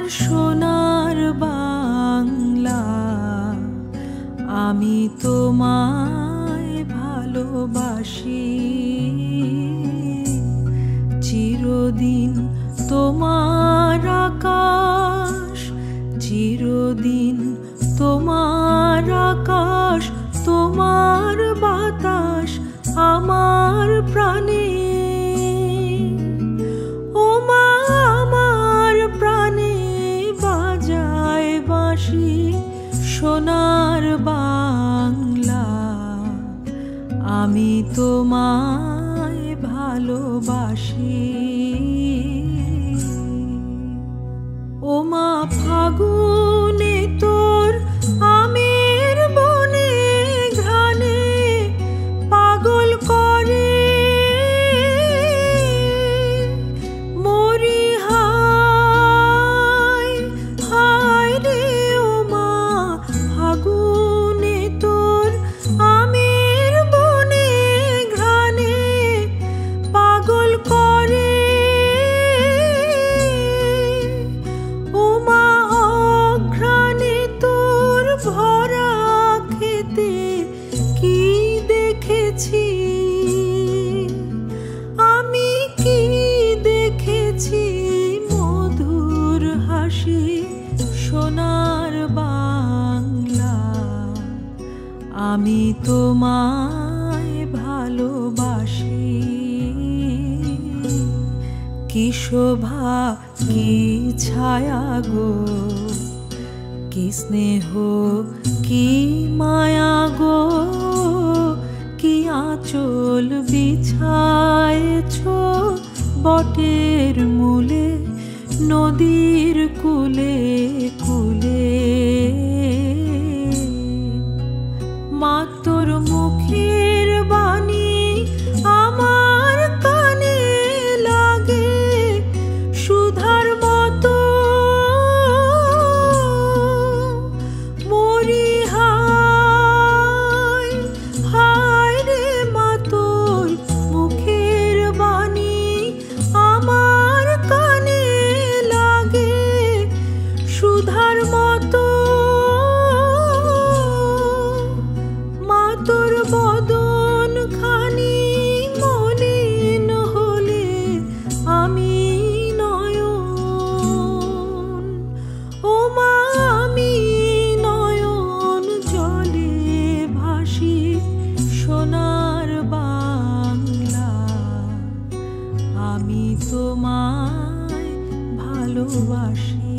সোনার বাংলা, আমি তোমায় ভালোবাসি। চিরদিন তোমার আকাশ, চিরদিন তোমার আকাশ, তোমার বাতাস আমার প্রাণে। ও মা আমার প্রাণে বাজায় বাঁশি সোনার বাংলা, আমি তোমায় ভালোবাসি। ও মা ফাগুনে তোর আমের বনে ঘ্রাণে পাগল করে মরি, হায় হায় রে। ও মা ফাগুনে তোর আমের বনে ঘ্রাণে পাগল করে। ও মা অঘ্রাণে তোর ভরা খেতে কি দেখেছি আমি, কি দেখেছি মধুর হাসি সোনার বাংলা, আমি তোমায় ভালোবাসি। কি শোভা কি ছায়া গো, কি স্নেহ কি মায়া গো, কি আঁচল বিছায়েছ বটের মূলে নদীর কূলে কূলে। মা তোর মুখের বাণী আমার কানে লাগে সুধার মতো, মরি হায় হায় রে। মা তোর মুখের বাণী আমার কানে লাগে সুধার মতো, মা তোর বদন খানি মলিন হলে আমি নয়ন। ও মা আমি নয়ন জলে ভাসি সোনার বাংলা, আমি তোমায় ভালোবাসি।